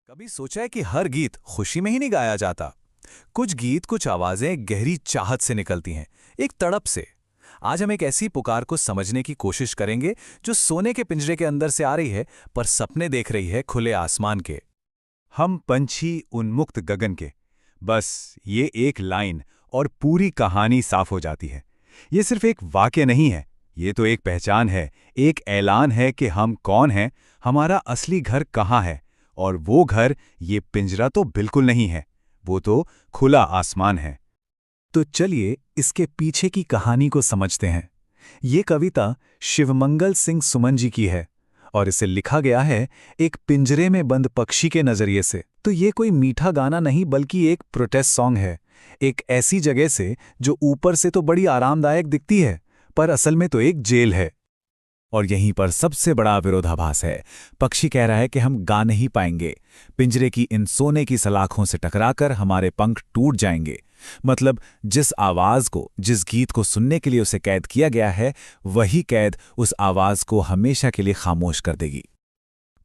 कभी सोचा है कि हर गीत खुशी में ही नहीं गाया जाता। कुछ गीत, कुछ आवाजें गहरी चाहत से निकलती हैं, एक तड़प से। आज हम एक ऐसी पुकार को समझने की कोशिश करेंगे जो सोने के पिंजरे के अंदर से आ रही है, पर सपने देख रही है खुले आसमान के। हम पंछी उन्मुक्त गगन के। बस ये एक लाइन और पूरी कहानी साफ हो जाती है। ये सिर्फ एक वाक्य नहीं है, ये तो एक पहचान है, एक ऐलान है कि हम कौन हैं, हमारा असली घर कहाँ है। और वो घर ये पिंजरा तो बिल्कुल नहीं है, वो तो खुला आसमान है। तो चलिए इसके पीछे की कहानी को समझते हैं। ये कविता शिवमंगल सिंह सुमन जी की है और इसे लिखा गया है एक पिंजरे में बंद पक्षी के नजरिए से। तो ये कोई मीठा गाना नहीं बल्कि एक प्रोटेस्ट सॉन्ग है, एक ऐसी जगह से जो ऊपर से तो बड़ी आरामदायक दिखती है पर असल में तो एक जेल है। और यहीं पर सबसे बड़ा विरोधाभास है। पक्षी कह रहा है कि हम गा नहीं पाएंगे, पिंजरे की इन सोने की सलाखों से टकराकर हमारे पंख टूट जाएंगे। मतलब जिस आवाज को, जिस गीत को सुनने के लिए उसे कैद किया गया है, वही कैद उस आवाज को हमेशा के लिए खामोश कर देगी।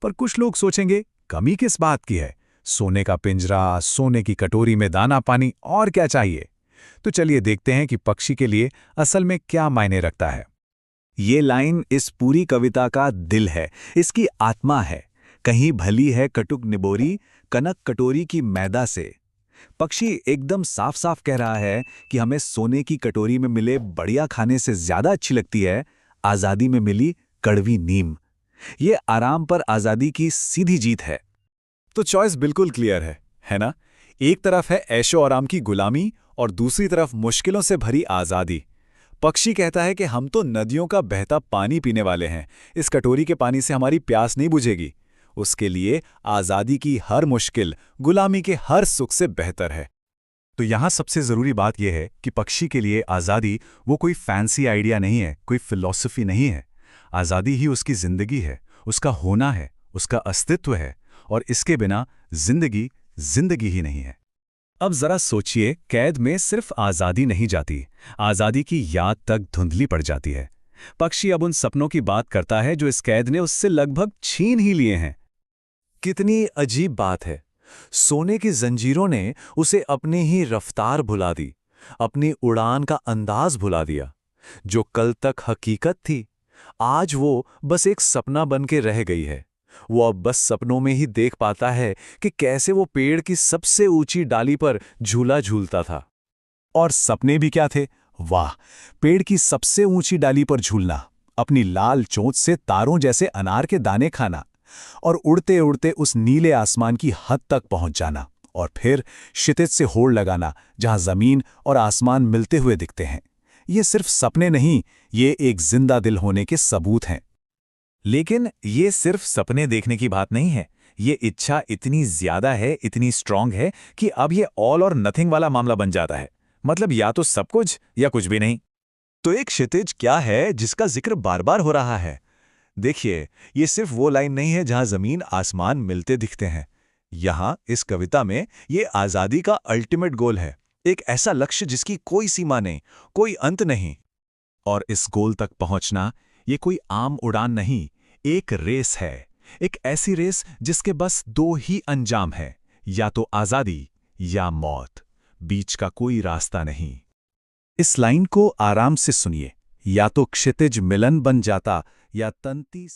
पर कुछ लोग सोचेंगे, कमी किस बात की है? सोने का पिंजरा, सोने की कटोरी में दाना पानी, और क्या चाहिए? तो चलिए देखते हैं कि पक्षी के लिए असल में क्या मायने रखता है। ये लाइन इस पूरी कविता का दिल है, इसकी आत्मा है। कहीं भली है कटुक निबोरी, कनक कटोरी की मैदा से। पक्षी एकदम साफ साफ कह रहा है कि हमें सोने की कटोरी में मिले बढ़िया खाने से ज्यादा अच्छी लगती है आजादी में मिली कड़वी नीम। ये आराम पर आजादी की सीधी जीत है। तो चॉइस बिल्कुल क्लियर है ना? एक तरफ है ऐशो आराम की गुलामी और दूसरी तरफ मुश्किलों से भरी आजादी। पक्षी कहता है कि हम तो नदियों का बहता पानी पीने वाले हैं, इस कटोरी के पानी से हमारी प्यास नहीं बुझेगी। उसके लिए आजादी की हर मुश्किल गुलामी के हर सुख से बेहतर है। तो यहां सबसे जरूरी बात यह है कि पक्षी के लिए आजादी वो कोई फैंसी आइडिया नहीं है, कोई फिलॉसफी नहीं है। आजादी ही उसकी जिंदगी है, उसका होना है, उसका अस्तित्व है, और इसके बिना जिंदगी जिंदगी ही नहीं है। अब जरा सोचिए, कैद में सिर्फ आजादी नहीं जाती, आजादी की याद तक धुंधली पड़ जाती है। पक्षी अब उन सपनों की बात करता है जो इस कैद ने उससे लगभग छीन ही लिए हैं। कितनी अजीब बात है। सोने की जंजीरों ने उसे अपनी ही रफ्तार भुला दी, अपनी उड़ान का अंदाज भुला दिया। जो कल तक हकीकत थी, आज वो बस एक सपना बन के रह गई है। वो अब बस सपनों में ही देख पाता है कि कैसे वो पेड़ की सबसे ऊंची डाली पर झूला झूलता था। और सपने भी क्या थे? वाह, पेड़ की सबसे ऊंची डाली पर झूलना, अपनी लाल चोंच से तारों जैसे अनार के दाने खाना, और उड़ते उड़ते उस नीले आसमान की हद तक पहुंच जाना, और फिर क्षितिज से होड़ लगाना जहां जमीन और आसमान मिलते हुए दिखते हैं। ये सिर्फ सपने नहीं, ये एक जिंदा दिल होने के सबूत हैं। लेकिन ये सिर्फ सपने देखने की बात नहीं है। ये इच्छा इतनी ज्यादा है, इतनी स्ट्रांग है कि अब ये ऑल और नथिंग वाला मामला बन जाता है। मतलब या तो सब कुछ या कुछ भी नहीं। तो एक क्षितिज क्या है जिसका जिक्र बार बार हो रहा है? देखिए, ये सिर्फ वो लाइन नहीं है जहां जमीन आसमान मिलते दिखते हैं। यहां इस कविता में ये आजादी का अल्टीमेट गोल है, एक ऐसा लक्ष्य जिसकी कोई सीमा नहीं, कोई अंत नहीं। और इस गोल तक पहुंचना ये कोई आम उड़ान नहीं, एक रेस है। एक ऐसी रेस जिसके बस दो ही अंजाम है, या तो आजादी या मौत। बीच का कोई रास्ता नहीं। इस लाइन को आराम से सुनिए, या तो क्षितिज मिलन बन जाता या तंती